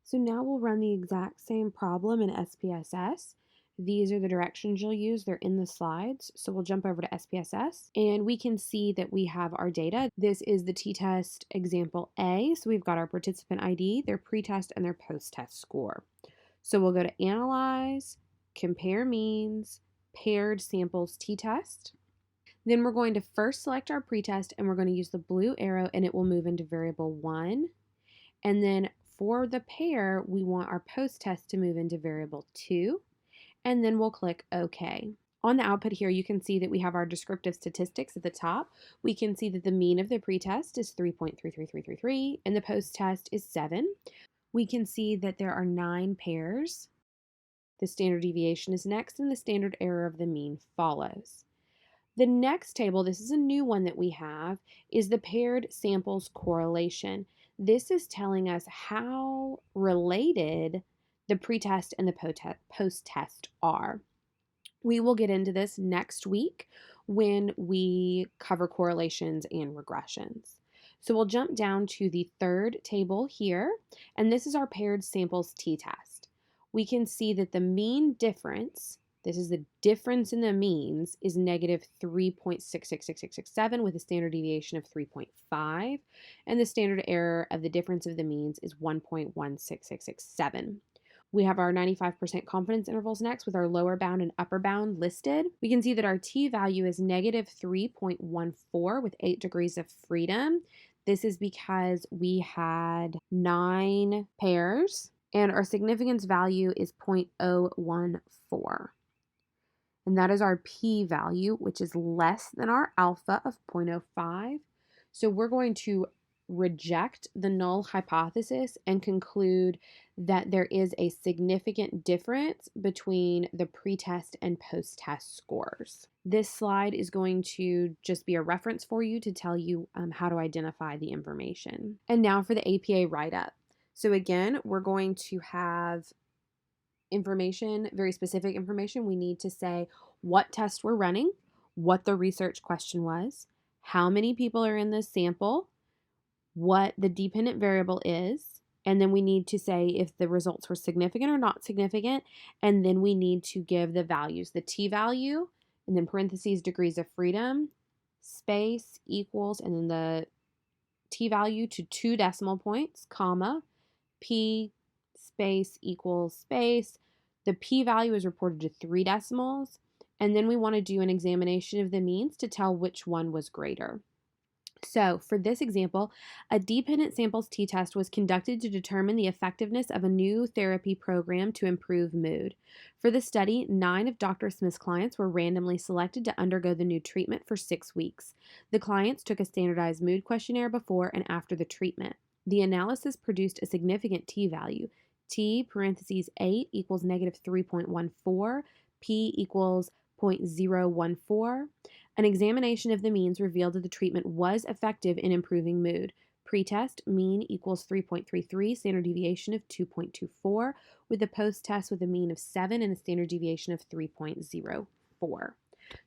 So now we'll run the exact same problem in SPSS. These are the directions you'll use. They're in the slides. So we'll jump over to SPSS and we can see that we have our data. This is the t-test example A. So we've got our participant ID, their pretest, and their post-test score. So we'll go to Analyze, Compare Means, Paired Samples t-test. Then we're going to first select our pretest and we're going to use the blue arrow and it will move into variable 1. And then for the pair, we want our post-test to move into variable 2. And then we'll click OK. On the output here, you can see that we have our descriptive statistics at the top. We can see that the mean of the pretest is 3.33333 and the post-test is 7. We can see that there are 9 pairs. The standard deviation is next and the standard error of the mean follows. The next table, this is a new one that we have, is the paired samples correlation. This is telling us how related the pretest and the post-test are. We will get into this next week when we cover correlations and regressions. So we'll jump down to the third table here, and this is our paired samples t-test. We can see that the mean difference, this is the difference in the means, is negative 3.666667 with a standard deviation of 3.5, and the standard error of the difference of the means is 1.16667. We have our 95% confidence intervals next with our lower bound and upper bound listed. We can see that our t-value is negative 3.14 with 8 degrees of freedom. This is because we had 9 pairs and our significance value is 0.014. And that is our p-value, which is less than our alpha of 0.05. So we're going to reject the null hypothesis and conclude that there is a significant difference between the pretest and post-test scores. This slide is going to just be a reference for you to tell you how to identify the information. And now for the APA write-up. So again, we're going to have information, very specific information. We need to say what test we're running, what the research question was, how many people are in this sample, what the dependent variable is, and then we need to say if the results were significant or not significant, and then we need to give the values, the t-value, and then parentheses degrees of freedom, space equals, and then the t-value to 2 decimal points, comma, p space equals space. The p-value is reported to 3 decimals, and then we want to do an examination of the means to tell which one was greater. So for this example, a dependent samples t-test was conducted to determine the effectiveness of a new therapy program to improve mood. For the study, 9 of Dr. Smith's clients were randomly selected to undergo the new treatment for 6 weeks. The clients took a standardized mood questionnaire before and after the treatment. The analysis produced a significant t-value. T parentheses 8 equals negative 3.14, p equals 0.014. An examination of the means revealed that the treatment was effective in improving mood. Pretest mean equals 3.33, standard deviation of 2.24, with a post-test with a mean of 7 and a standard deviation of 3.04.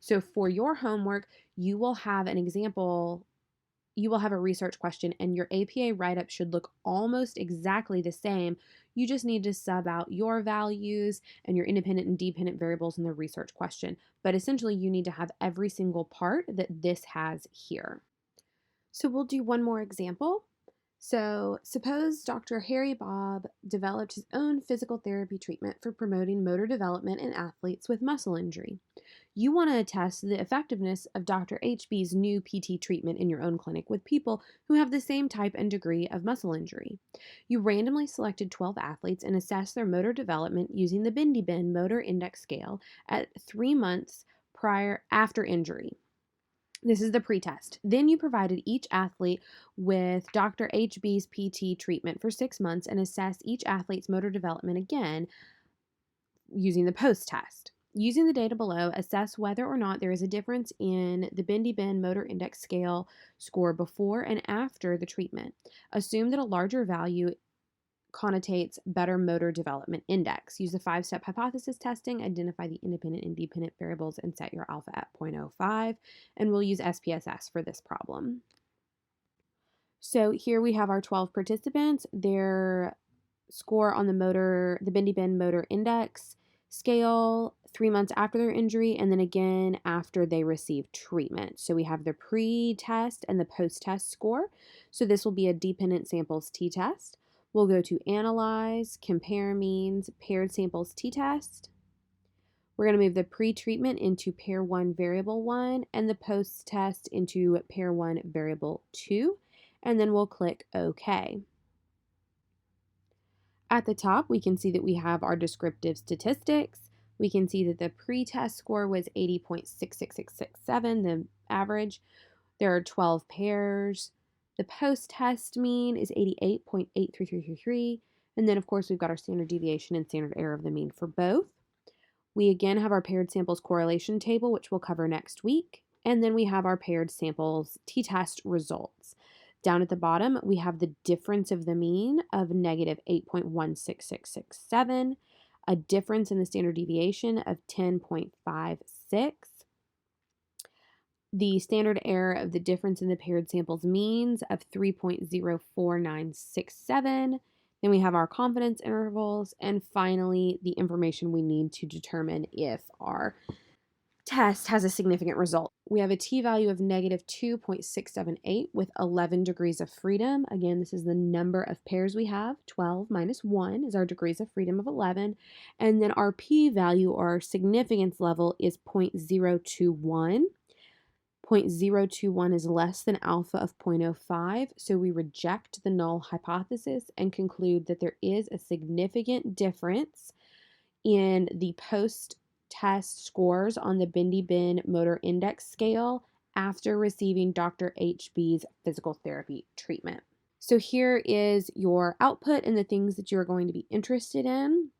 So for your homework, you will have an example, you will have a research question, and your APA write-up should look almost exactly the same. You just need to sub out your values and your independent and dependent variables in the research question. But essentially, you need to have every single part that this has here. So we'll do one more example. So suppose Dr. Harry Bob developed his own physical therapy treatment for promoting motor development in athletes with muscle injury. You want to test the effectiveness of Dr. HB's new PT treatment in your own clinic with people who have the same type and degree of muscle injury. You randomly selected 12 athletes and assessed their motor development using the Bendy-Bend Motor Index Scale at 3 months after injury. This is the pretest. Then you provided each athlete with Dr. HB's PT treatment for 6 months and assessed each athlete's motor development again using the post-test. Using the data below, assess whether or not there is a difference in the Bendy-Bend Motor Index Scale score before and after the treatment. Assume that a larger value connotates better motor development index. Use the 5-step hypothesis testing, identify the independent and dependent variables, and set your alpha at 0.05. And we'll use SPSS for this problem. So here we have our 12 participants. Their score on the Bindi-Bend Motor Index scale 3 months after their injury, and then again after they received treatment. So we have the pre-test and the post-test score. So this will be a dependent samples t-test. We'll go to Analyze, Compare Means, Paired Samples t-test. We're going to move the pre-treatment into pair 1 variable 1 and the post-test into pair 1 variable 2, and then we'll click OK. At the top, we can see that we have our descriptive statistics. We can see that the pre-test score was 80.66667, the average. There are 12 pairs. The post-test mean is 88.83333. And then, of course, we've got our standard deviation and standard error of the mean for both. We again have our paired samples correlation table, which we'll cover next week. And then we have our paired samples t-test results. Down at the bottom, we have the difference of the mean of negative 8.16667, a difference in the standard deviation of 10.56, the standard error of the difference in the paired samples means of 3.04967. Then we have our confidence intervals, and finally, the information we need to determine if our test has a significant result. We have a t-value of negative 2.678 with 11 degrees of freedom. Again, this is the number of pairs we have. 12 minus 1 is our degrees of freedom of 11. And then our p-value, or our significance level, is 0.021. 0.021 is less than alpha of 0.05, so we reject the null hypothesis and conclude that there is a significant difference in the post-test scores on the Bindi-Bend Motor Index Scale after receiving Dr. HB's physical therapy treatment. So here is your output and the things that you're going to be interested in.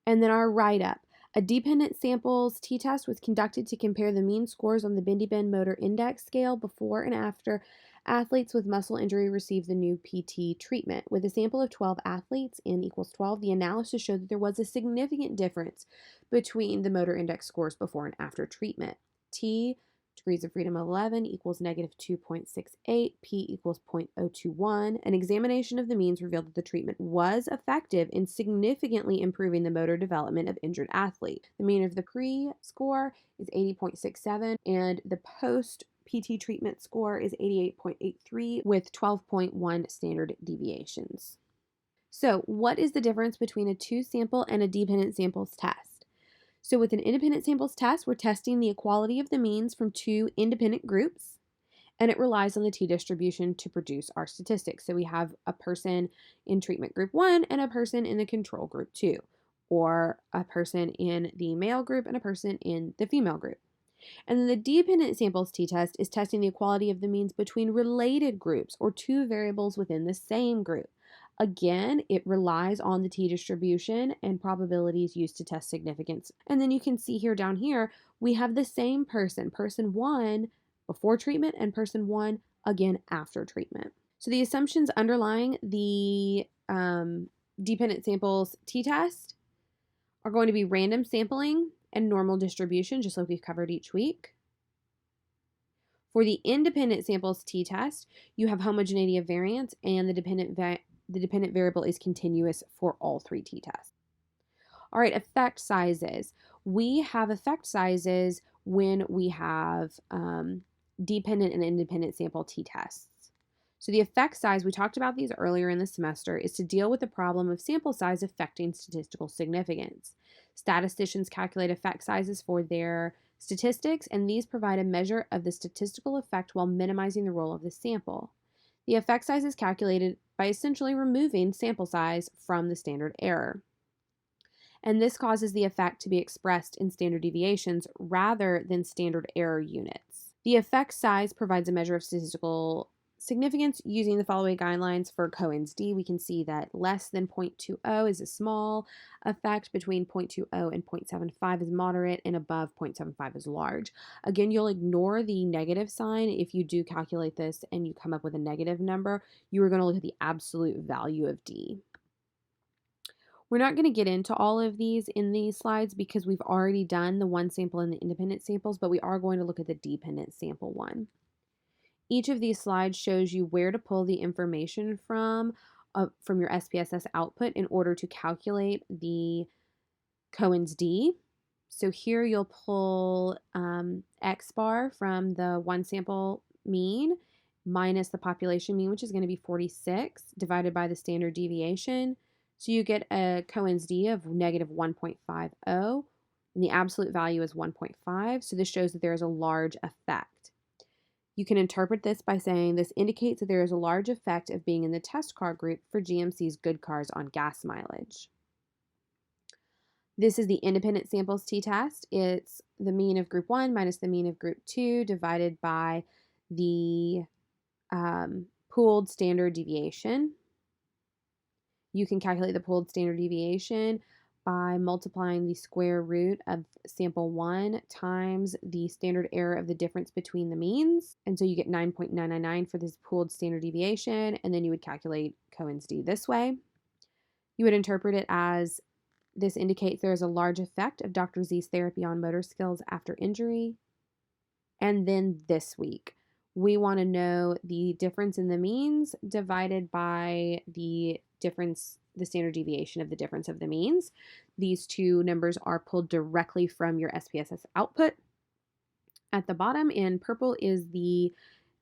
And then our write-up. A dependent samples t-test was conducted to compare the mean scores on the Bindi-Bend Motor Index Scale before and after athletes with muscle injury received the new PT treatment. With a sample of 12 athletes, n equals 12, the analysis showed that there was a significant difference between the motor index scores before and after treatment. T, degrees of freedom of 11, equals negative 2.68, P equals 0.021. An examination of the means revealed that the treatment was effective in significantly improving the motor development of injured athletes. The mean of the pre-score is 80.67, and the post-PT treatment score is 88.83 with 12.1 standard deviations. So, what is the difference between a two-sample and a dependent samples test? So with an independent samples test, we're testing the equality of the means from two independent groups, and it relies on the t-distribution to produce our statistics. So we have a person in treatment group 1 and a person in the control group 2, or a person in the male group and a person in the female group. And then the dependent samples t-test is testing the equality of the means between related groups or two variables within the same group. Again, it relies on the t-distribution and probabilities used to test significance. And then you can see here down here, we have the same person 1 before treatment and person 1 again after treatment. So the assumptions underlying the dependent samples t-test are going to be random sampling and normal distribution, just like we've covered each week. For the independent samples t-test, you have homogeneity of variance, and the dependent variable is continuous for all three t-tests. All right, effect sizes. We have effect sizes when we have dependent and independent sample t-tests. So the effect size, we talked about these earlier in the semester, is to deal with the problem of sample size affecting statistical significance. Statisticians calculate effect sizes for their statistics, and these provide a measure of the statistical effect while minimizing the role of the sample. The effect size is calculated by essentially removing sample size from the standard error. And this causes the effect to be expressed in standard deviations rather than standard error units. The effect size provides a measure of statistical significance using the following guidelines for Cohen's d. We can see that less than 0.20 is a small effect, between 0.20 and 0.75 is moderate, and above 0.75 is large. Again, you'll ignore the negative sign if you do calculate this and you come up with a negative number. You are going to look at the absolute value of d. We're not going to get into all of these in these slides because we've already done the one sample and the independent samples, but we are going to look at the dependent sample one. Each of these slides shows you where to pull the information from from your SPSS output in order to calculate the Cohen's d. So here you'll pull X bar from the one sample mean minus the population mean, which is going to be 46, divided by the standard deviation. So you get a Cohen's d of negative 1.50, and the absolute value is 1.5. So this shows that there is a large effect. You can interpret this by saying this indicates that there is a large effect of being in the test car group for GMC's good cars on gas mileage. This is the independent samples t-test. It's the mean of group 1 minus the mean of group 2 divided by the pooled standard deviation. You can calculate the pooled standard deviation by multiplying the square root of sample 1 times the standard error of the difference between the means. And so you get 9.999 for this pooled standard deviation, and then you would calculate Cohen's d this way. You would interpret it as this indicates there is a large effect of Dr. Z's therapy on motor skills after injury. And then this week, we want to know the difference in the means divided by the difference, the standard deviation of the difference of the means. These two numbers are pulled directly from your SPSS output. At the bottom in purple is the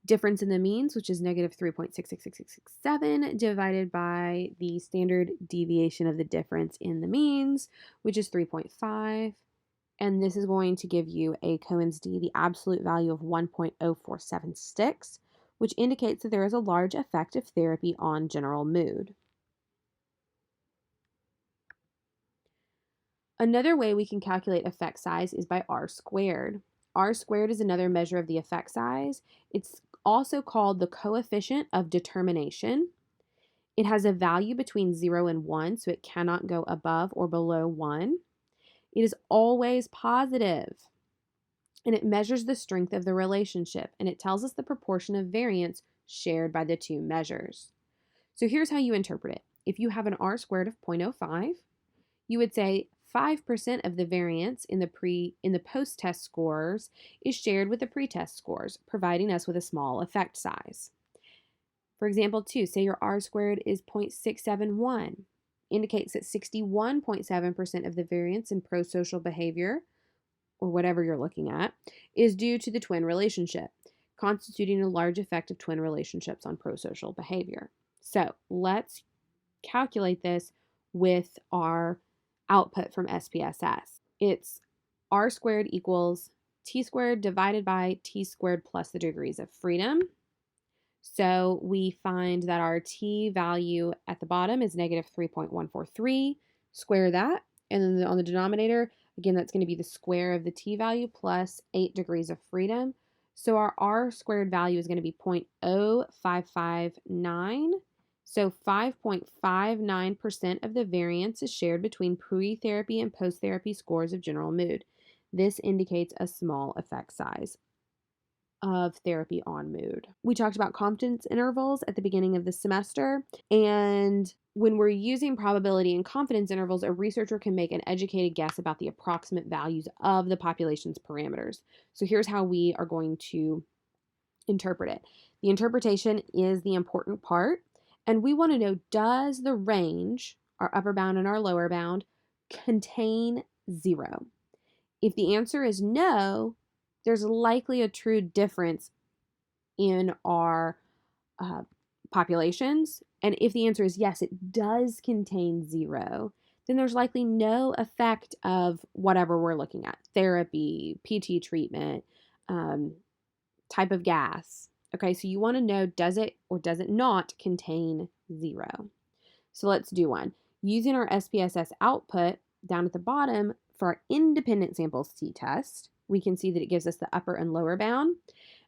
difference in the means, which is negative 3.666667, divided by the standard deviation of the difference in the means, which is 3.5. And this is going to give you a Cohen's d, the absolute value of 1.0476, which indicates that there is a large effect of therapy on general mood. Another way we can calculate effect size is by R squared. R squared is another measure of the effect size. It's also called the coefficient of determination. It has a value between 0 and 1, so it cannot go above or below 1. It is always positive, and it measures the strength of the relationship, and it tells us the proportion of variance shared by the two measures. So here's how you interpret it. If you have an R squared of 0.05, you would say 5% of the variance in the post-test scores is shared with the pre-test scores, providing us with a small effect size. For example 2, say your R squared is 0.671, indicates that 61.7% of the variance in prosocial behavior, or whatever you're looking at, is due to the twin relationship, constituting a large effect of twin relationships on prosocial behavior. So let's calculate this with our output from SPSS. It's R squared equals T squared divided by T squared plus the degrees of freedom. So we find that our T value at the bottom is negative 3.143. Square that, and then on the denominator, again, that's going to be the square of the T value plus 8 degrees of freedom. So our R squared value is going to be 0.0559. So 5.59% of the variance is shared between pre-therapy and post-therapy scores of general mood. This indicates a small effect size of therapy on mood. We talked about confidence intervals at the beginning of the semester, and when we're using probability and confidence intervals, a researcher can make an educated guess about the approximate values of the population's parameters. So here's how we are going to interpret it. The interpretation is the important part, and we want to know, does the range, our upper bound and our lower bound, contain 0? If the answer is no, there's likely a true difference in our populations. And if the answer is yes, it does contain 0, then there's likely no effect of whatever we're looking at, therapy, PT treatment, type of gas. Okay, so you want to know, does it or does it not contain 0? So let's do one. Using our SPSS output down at the bottom for our independent samples t-test, we can see that it gives us the upper and lower bound,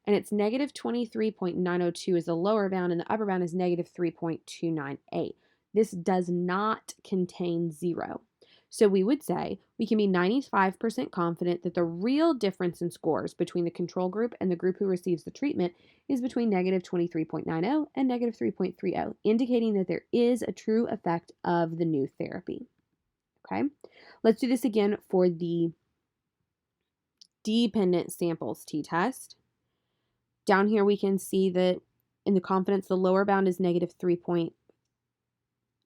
and it's negative 23.902 is the lower bound, and the upper bound is negative 3.298. This does not contain 0. So we would say we can be 95% confident that the real difference in scores between the control group and the group who receives the treatment is between negative 23.90 and negative 3.30, indicating that there is a true effect of the new therapy. Okay, let's do this again for the dependent samples t-test. Down here we can see that in the confidence, the lower bound is negative 3.30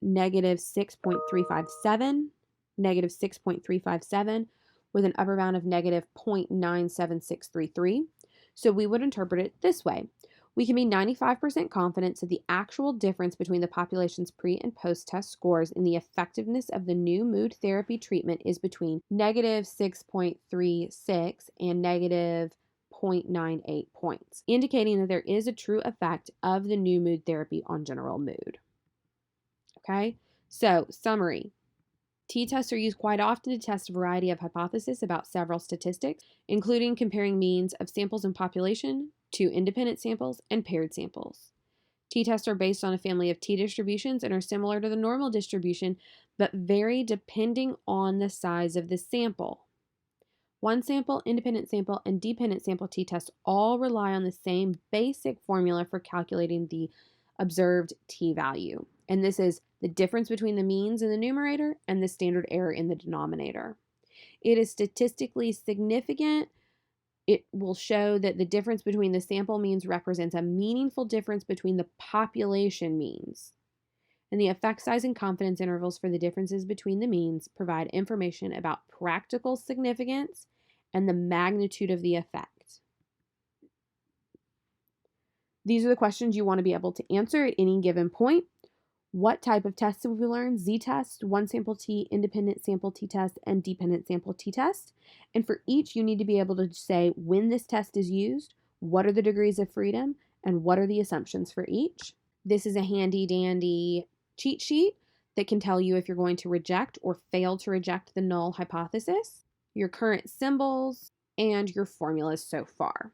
negative 6.357, negative 6.357, with an upper bound of negative 0.97633. So we would interpret it this way. We can be 95% confident that the actual difference between the population's pre and post-test scores in the effectiveness of the new mood therapy treatment is between negative 6.36 and negative 0.98 points, indicating that there is a true effect of the new mood therapy on general mood. Okay, so summary. T-tests are used quite often to test a variety of hypotheses about several statistics, including comparing means of samples in population to independent samples and paired samples. T-tests are based on a family of t-distributions and are similar to the normal distribution, but vary depending on the size of the sample. One sample, independent sample, and dependent sample t-tests all rely on the same basic formula for calculating the observed t-value. And this is the difference between the means in the numerator and the standard error in the denominator. It is statistically significant. It will show that the difference between the sample means represents a meaningful difference between the population means. And the effect size and confidence intervals for the differences between the means provide information about practical significance and the magnitude of the effect. These are the questions you want to be able to answer at any given point. What type of tests have we learned? Z-test, one sample t, independent sample t-test, and dependent sample t-test. And for each, you need to be able to say when this test is used, what are the degrees of freedom, and what are the assumptions for each. This is a handy dandy cheat sheet that can tell you if you're going to reject or fail to reject the null hypothesis, your current symbols, and your formulas so far.